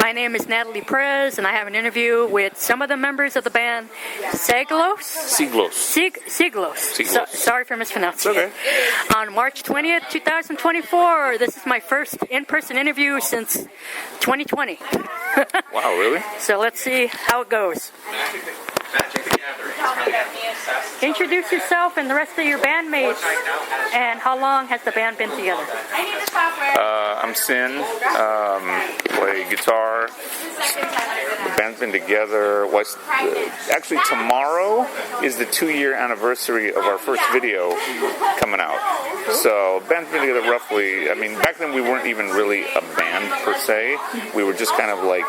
My name is Natalie Perez, and I have an interview with some of the members of the band Siglos. Siglos. Sorry for mispronouncing it. On March 20th, 2024. This is my first in-person interview since 2020. Wow, really? So let's see how it goes. Introduce yourself and the rest of your bandmates, and how long has the band been together? I'm Sin, play guitar. The band's been together. Actually, tomorrow is the 2-year anniversary of our first video coming out. So, band's been together roughly, back then we weren't even really a band per se. We were just kind of like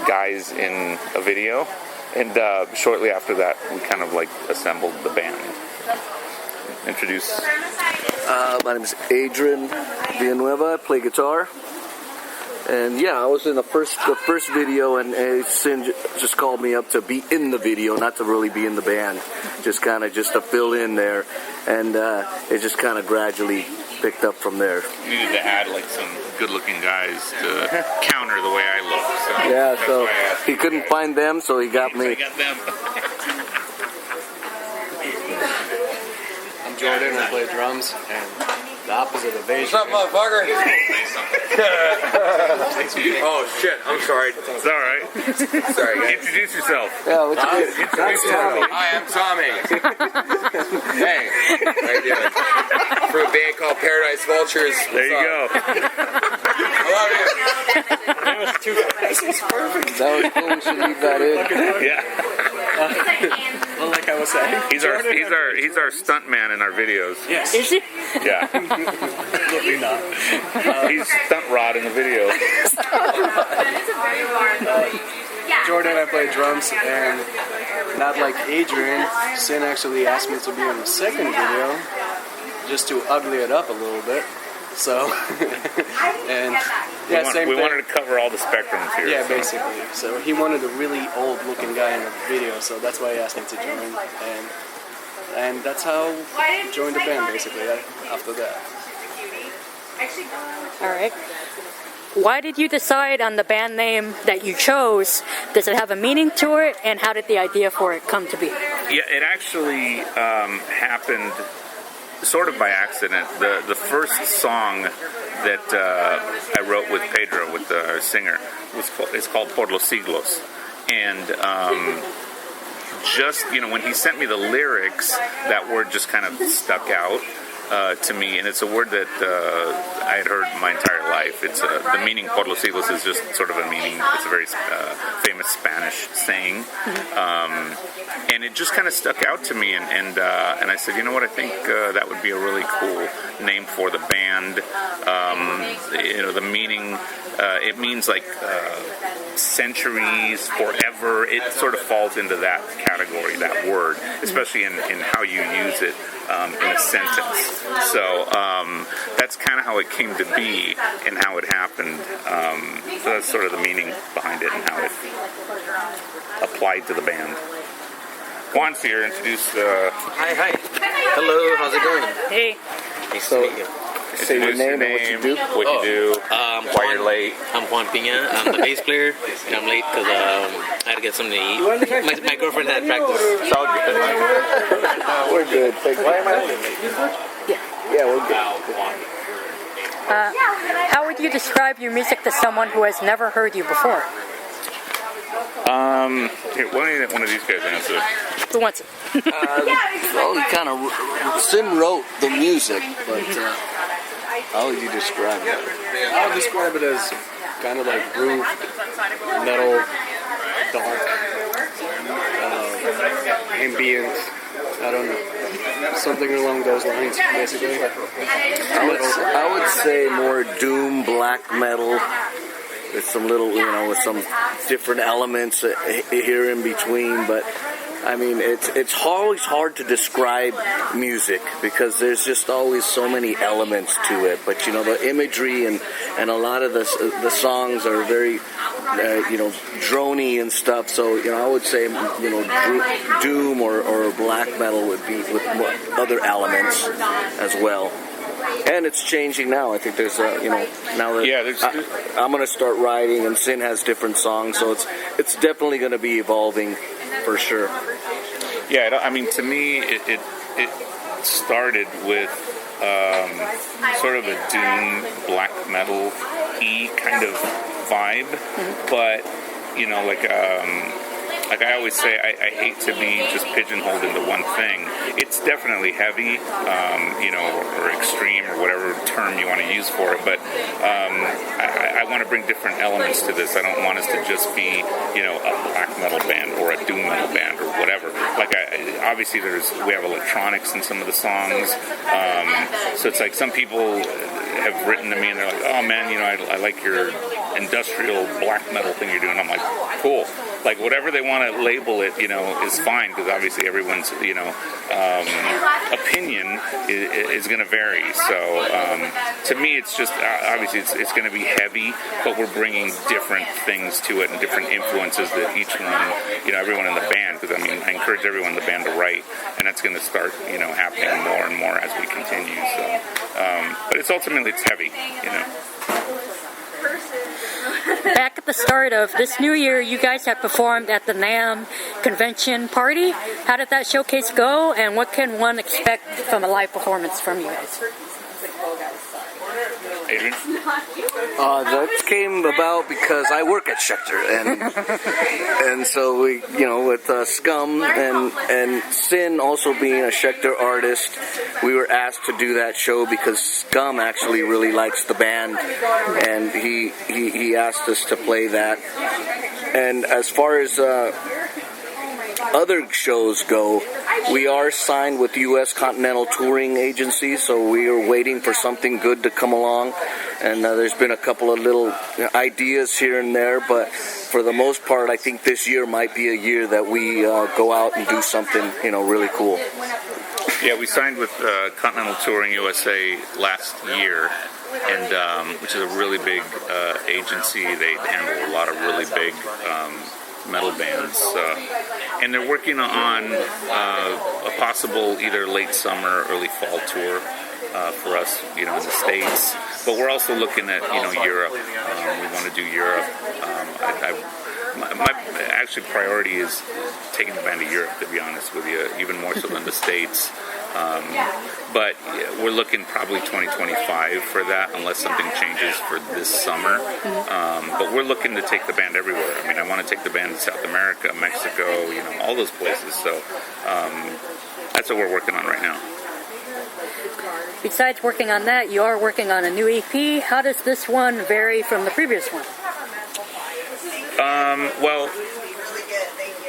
guys in a video. And shortly after that, we kind of like assembled the band. Introduce. My name is Adrian Villanueva. I play guitar. And yeah, I was in the first video, and Sin just called me up to be in the video, not to really be in the band, just to fill in there, and it just kind of gradually picked up from there. You needed to add like some good-looking guys to counter the way I look. So yeah, so he couldn't find them, so he got me. I got them. I'm Jordan. I play drums, and the opposite of Adrian. What's up, motherfucker? Oh shit! I'm sorry. It's all right. Sorry, guys. Introduce yourself. Yeah, Introduce yourself. Hi, I'm Tommy. Hey, how you doing? For a band called Paradise Vultures. There you go. I love you. That was cool. We should leave that in. Yeah. Well, like I was saying, He's our stunt man in our videos. yes, Is he? Yeah. absolutely not. He's stunt rod in the video. Jordan, I play drums, and not like Adrian, Sin actually asked me to be in the second video, just to ugly it up a little bit. So, and yeah, same we thing. wanted to cover all the spectrums here. Yeah, so. basically. So he wanted a really old-looking guy in the video, so that's why he asked me to join, and that's how I joined the band, basically, after that. All right. Why did you decide on the band name that you chose? Does it have a meaning to it, and how did the idea for it come to be? Yeah, it actually happened sort of by accident. The first song that I wrote with Pedro, with our singer, is called Por los Siglos. And just, when he sent me the lyrics, that word just kind of stuck out to me. And it's a word that I had heard my entire life. It's the meaning Por los Siglos is just sort of a meaning. It's a very famous Spanish saying. And it just kind of stuck out to me, and I said, you know what, I think that would be a really cool name for the band. The meaning, it means like centuries, forever. It sort of falls into that category, that word, especially in how you use it in a sentence. So that's kind of how it came to be and how it happened. So that's sort of the meaning behind it and how it applied to the band. Juan's here. Introduce. Hi. Hello. How's it going? Hey. Nice to meet you. Say your name and what you do. Why you're late. I'm Juan Pina. I'm the bass player, and I'm late because I had to get something to eat. My girlfriend had practice. We're good. Thank you. Yeah, we're good. How would you describe your music to someone who has never heard you before? Here, why don't you let one of these guys answer? Who wants it? Well, Sin wrote the music, but how would you describe it? I would describe it as kind of like groove, metal, dark, ambient, I don't know, something along those lines, basically. I would say more doom, black metal, with some little, with some different elements here in between, but it's always hard to describe music because there's just always so many elements to it. But the imagery and a lot of the songs are very drony and stuff. So I would say doom or black metal would be with more other elements as well. And it's changing now. I think there's now that I'm going to start writing, and Sin has different songs, so it's definitely going to be evolving for sure. Yeah, I mean, to me, it started with sort of a doom black metal-y kind of vibe, but like I always say, I hate to be just pigeonholed into one thing. It's definitely heavy, or extreme, or whatever term you want to use for it. But I want to bring different elements to this. I don't want us to just be, a black metal band or a doom metal band or whatever. Like, obviously, we have electronics in some of the songs. So it's like some people have written to me and they're like, "Oh man, I like your industrial black metal thing you're doing." I'm like, cool. Like, whatever they want to label it, is fine, because obviously everyone's, opinion is going to vary. So, to me, it's just, obviously it's going to be heavy, but we're bringing different things to it and different influences that each one, everyone in the band, because, I encourage everyone in the band to write, and that's going to start, happening more and more as we continue. So, but it's heavy, Back at the start of this new year, you guys have performed at the NAMM convention party. How did that showcase go, and what can one expect from a live performance from you guys? Adrian? That came about because I work at Schecter, and so we, with Scum and Sin also being a Schecter artist, we were asked to do that show because Scum actually really likes the band, and he asked us to play that. And as far as other shows go, we are signed with U.S. Continental Touring Agency, so we are waiting for something good to come along. And there's been a couple of little ideas here and there, but for the most part, I think this year might be a year that we go out and do something, really cool. Yeah, we signed with Continental Touring USA last year, and which is a really big agency. They handle a lot of really big metal bands, and they're working on a possible either late summer, early fall tour for us, in the States. But we're also looking at, Europe. We want to do Europe. My actually priority is taking the band to Europe, to be honest with you, even more so than the States. But we're looking probably 2025 for that, unless something changes for this summer. But we're looking to take the band everywhere. I want to take the band to South America, Mexico, all those places. So that's what we're working on right now. Besides working on that, you are working on a new EP. How does this one vary from the previous one? Well,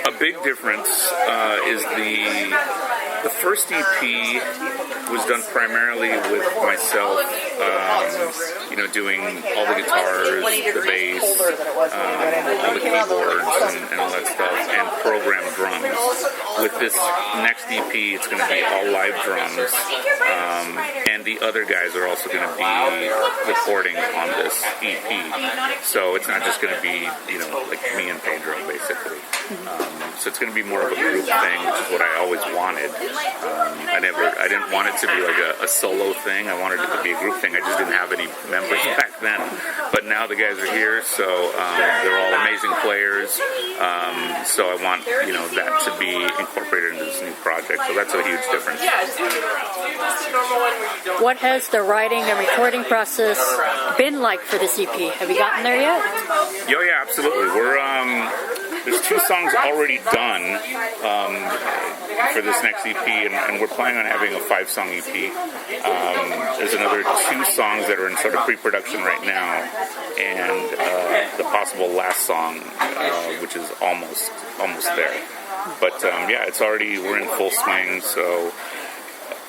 a big difference is the first EP was done primarily with myself, doing all the guitars, the bass, all the keyboards, and all that stuff, and programmed drums. With this next EP, it's going to be all live drums, and the other guys are also going to be recording on this EP. So it's not just going to be, like me and Pedro, basically. So it's going to be more of a group thing, which is what I always wanted. I didn't want it to be like a solo thing. I wanted it to be a group thing. I just didn't have any members back then. But now the guys are here, so they're all amazing players. So I want, that to be incorporated into this new project. So that's a huge difference. What has the writing and recording process been like for this EP? Have you gotten there yet? Oh yeah, absolutely. There's 2 songs already done for this next EP, and we're planning on having a 5-song EP. There's another 2 songs that are in sort of pre-production right now, and the possible last song, which is almost there. But we're in full swing, so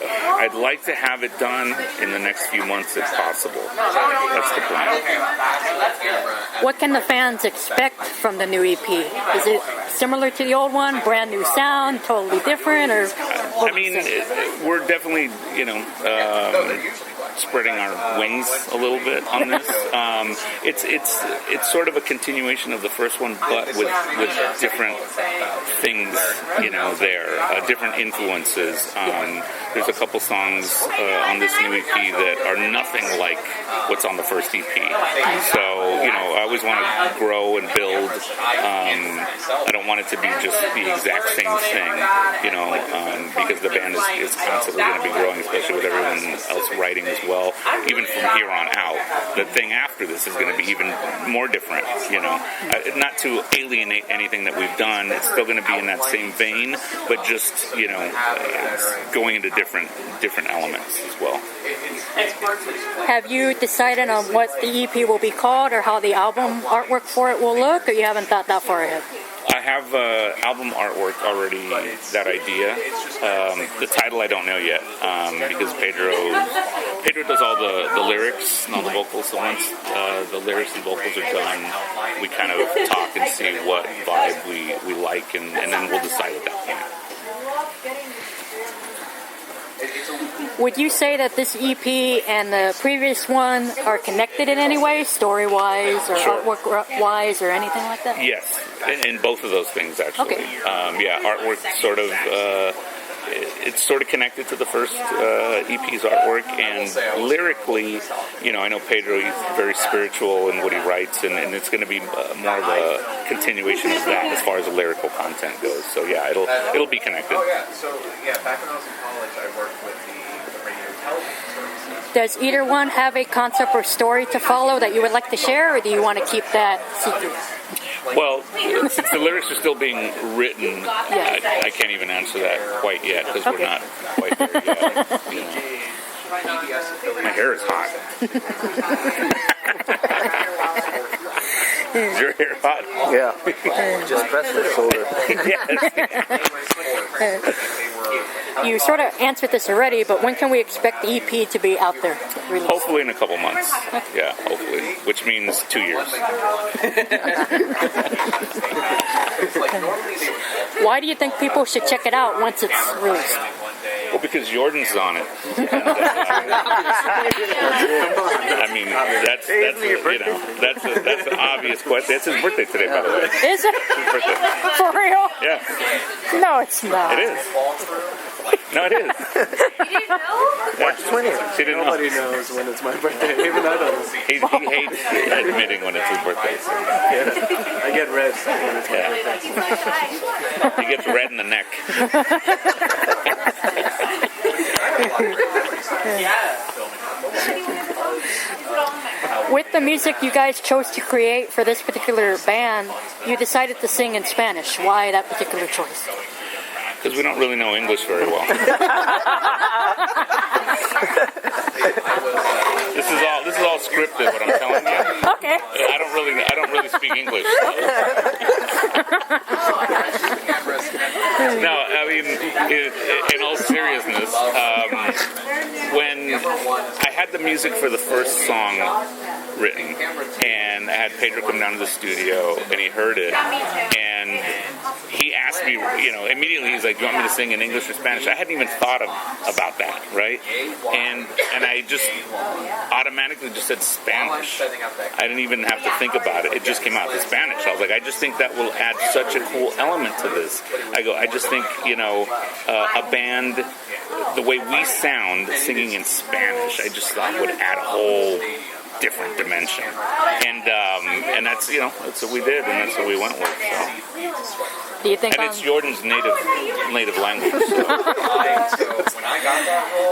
I'd like to have it done in the next few months if possible. That's the plan. What can the fans expect from the new EP? Is it similar to the old one, brand new sound, totally different, or? We're definitely, spreading our wings a little bit on this. It's sort of a continuation of the first one, but with different things, different influences. There's a couple songs on this new EP that are nothing like what's on the first EP. So, I always want to grow and build. I don't want it to be just the exact same thing, because the band is constantly going to be growing, especially with everyone else writing as well. Even from here on out, the thing after this is going to be even more different, Not to alienate anything that we've done, it's still going to be in that same vein, but just, going into different elements as well. Have you decided on what the EP will be called or how the album artwork for it will look, or you haven't thought that far ahead? I have album artwork already, that idea. The title I don't know yet, because Pedro does all the lyrics and all the vocals, so once the lyrics and vocals are done, we kind of talk and see what vibe we like, and then we'll decide at that point. Would you say that this EP and the previous one are connected in any way, story-wise or artwork-wise or anything like that? Yes, in both of those things, actually. Okay. Artwork sort of... it's sort of connected to the first EP's artwork, and lyrically, I know Pedro, he's very spiritual in what he writes, and it's going to be more of a continuation of that as far as the lyrical content goes. So yeah, it'll be connected. Back when I was in college, I worked with the radio television services. Does either one have a concept or story to follow that you would like to share, or do you want to keep that secret? Well, since the lyrics are still being written, I can't even answer that quite yet, because we're not quite there yet. My hair is hot. Is your hair hot? Yeah. Just press the shoulder. You sort of answered this already, but when can we expect the EP to be out there? Released? Hopefully in a couple months. Yeah, hopefully. Which means 2 years. Why do you think people should check it out once it's released? Well, because Jordan's on it. And, I mean, that's an obvious question. It's his birthday today, by the way. Is it? His birthday. For real? Yeah. No, it's not. It is. No, it is. You didn't know? March 20th. She didn't know. Nobody knows when it's my birthday. Even I don't. He hates admitting when it's his birthday. So. Yeah. I get red when it's my birthday. He gets red in the neck. With the music you guys chose to create for this particular band, you decided to sing in Spanish. Why that particular choice? Because we don't really know English very well. This is all scripted, what I'm telling you. Okay. I don't really speak English. No, I mean, in all seriousness, when I had the music for the first song written, and I had Pedro come down to the studio, and he heard it, and he asked me, immediately he's like, do you want me to sing in English or Spanish? I hadn't even thought about that, right? And I just automatically just said Spanish. I didn't even have to think about it. It just came out in Spanish. I was like, I just think that will add such a cool element to this. I just think, a band, the way we sound singing in Spanish, I just thought would add a whole different dimension. And that's, that's what we did, and that's what we went with. So. Do you think? And it's Jordan's native language. So.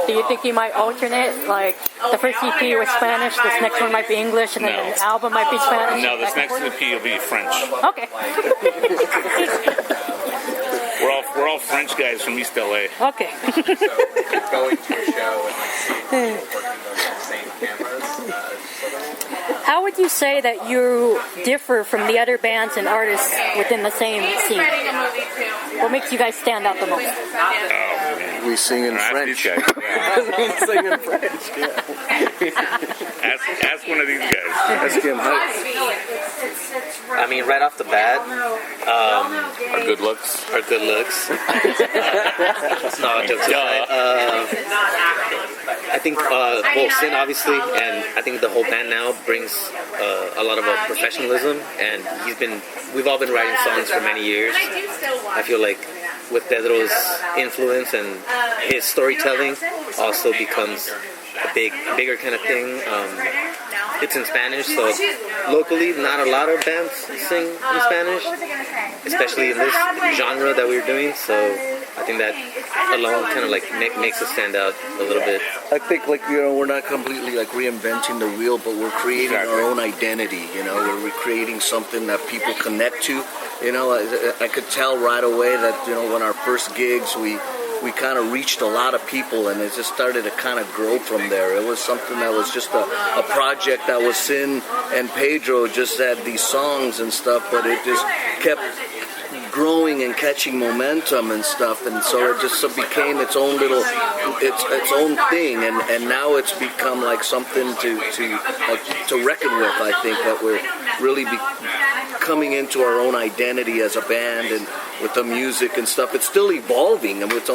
Do you think you might alternate, like the first EP was Spanish, this next one might be English, and then the album might be Spanish? No, this next EP will be French. Okay. We're all French guys from East LA. Okay. Going to a show and working on the same cameras. How would you say that you differ from the other bands and artists within the same scene? What makes you guys stand out the most? We sing in French. Guys. Yeah. We sing in French. Yeah. Ask one of these guys. Ask him. I mean, right off the bat, Our good looks. our good looks. No, jokes aside. I think, well, Sin obviously, and I think the whole band now brings a lot of professionalism, and we've all been writing songs for many years. I feel like with Pedro's influence and his storytelling also becomes a bigger kind of thing. It's in Spanish, so locally not a lot of bands sing in Spanish, especially in this genre that we're doing, so I think that alone kind of like makes us stand out a little bit. I think we're not completely like reinventing the wheel, but we're creating our own identity, we're creating something that people connect to. I could tell right away that, when our first gigs, we kind of reached a lot of people, and it just started to kind of grow from there. It was something that was just a project that was Sin and Pedro just had these songs and stuff, but it just kept growing and catching momentum and stuff, and so it just became its own little, its own thing, and now it's become like something to reckon with. I think that we're really coming into our own identity as a band, and with the music and stuff. It's still evolving, and it's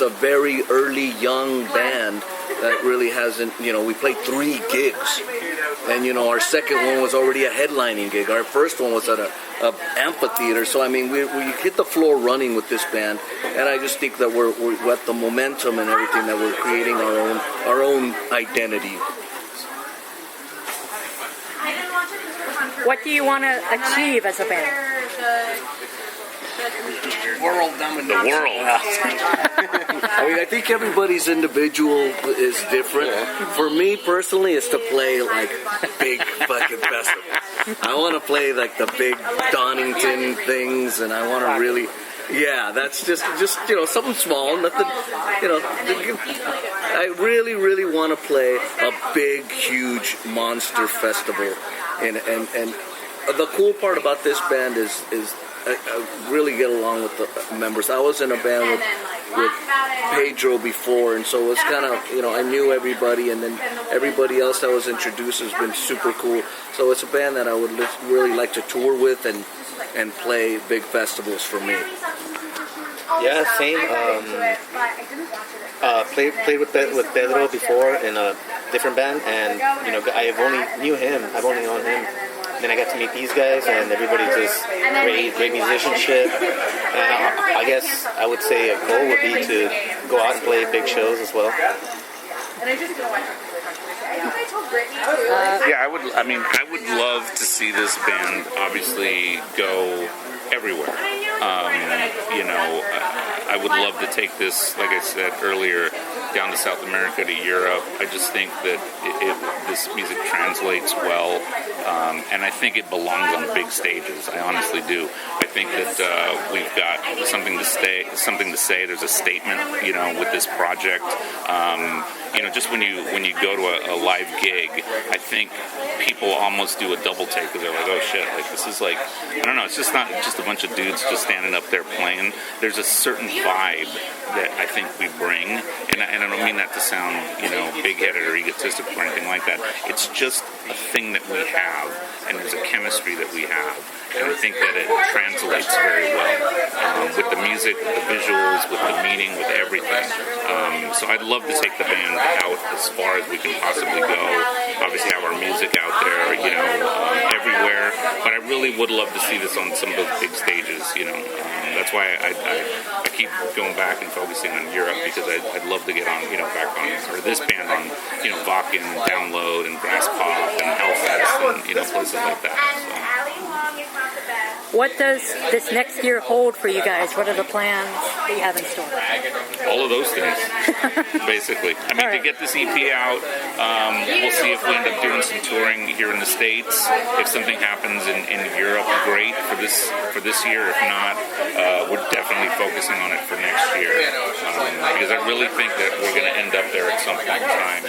a very early young band that really hasn't, we played 3 gigs, and our second one was already a headlining gig. Our first one was at a amphitheater, so I mean we hit the floor running with this band, and I just think that we're at the momentum and everything, that we're creating our own identity. What do you want to achieve as a band? World domination. The world. I mean, I think everybody's individual is different. For me personally, it's to play like big fucking festivals. I want to play like the big Donington things, and I want to really, that's just something small, nothing, I really, really want to play a big, huge monster festival, and the cool part about this band is I really get along with the members. I was in a band with Pedro before, and so it was kind of, I knew everybody, and then everybody else that was introduced has been super cool. So it's a band that I would really like to tour with and play big festivals for me. Yeah, same. Played with Pedro before in a different band, and I've only known him. Then I got to meet these guys, and everybody's just great musicianship. And I guess I would say a goal would be to go out and play big shows as well. I would love to see this band obviously go everywhere. I would love to take this, like I said earlier, down to South America, to Europe. I just think that this music translates well, and I think it belongs on big stages. I honestly do. I think that we've got something to say. There's a statement, with this project. Just when you go to a live gig, I think people almost do a double take, because they're like, oh shit, like this is like, I don't know, it's just not just a bunch of dudes just standing up there playing. There's a certain vibe that I think we bring, and I don't mean that to sound, big-headed or egotistical or anything like that. It's just a thing that we have, and there's a chemistry that we have, and I think that it translates very well with the music, with the visuals, with the meaning, with everything. So I'd love to take the band out as far as we can possibly go. Obviously have our music out there, everywhere, but I really would love to see this on some of those big stages, That's why I keep going back and focusing on Europe, because I'd love to get on, back on, or this band on, Vakken, Download, and Grass Pop, and Hellfest, and, places like that. So. What does this next year hold for you guys? What are the plans that you have in store? All of those things, basically. I mean, to get this EP out, we'll see if we end up doing some touring here in the States. If something happens in Europe, great for this year. If not, we're definitely focusing on it for next year, because I really think that we're going to end up there at some point in time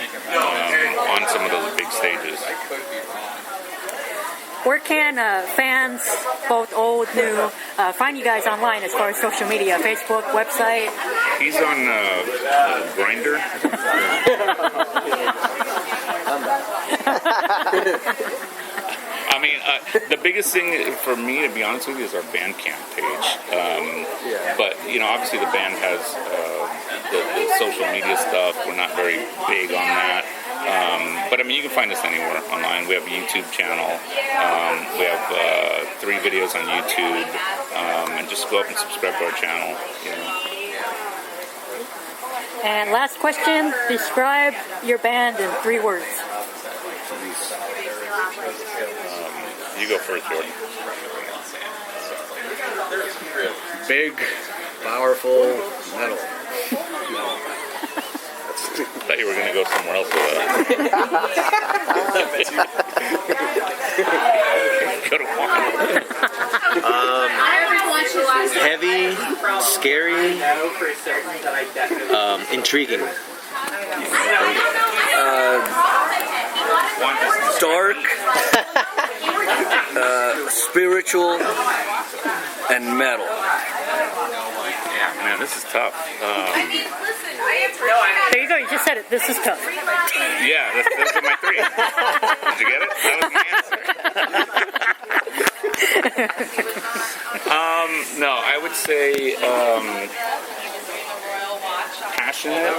on some of those big stages. Where can fans, both old, new, find you guys online as far as social media, Facebook, website? He's on Grindr. mean, the biggest thing for me, to be honest with you, is our Bandcamp page. But obviously the band has the social media stuff. We're not very big on that. But I mean, you can find us anywhere online. We have a YouTube channel. We have 3 videos on YouTube, and just go up and subscribe to our channel. And last question: describe your band in 3 words. You go first, Jordan. Big, powerful metal. I thought you were going to go somewhere else with that. Go to one. Heavy, scary, intriguing. Dark, spiritual, and metal. Yeah, man, this is tough. There you go. You just said it. This is tough. Yeah, those are my 3. Did you get it? That was my answer. No, I would say passionate,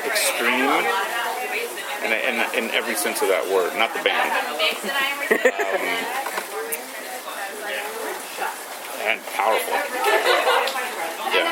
extreme, and in every sense of that word, not the band. And powerful. Yeah.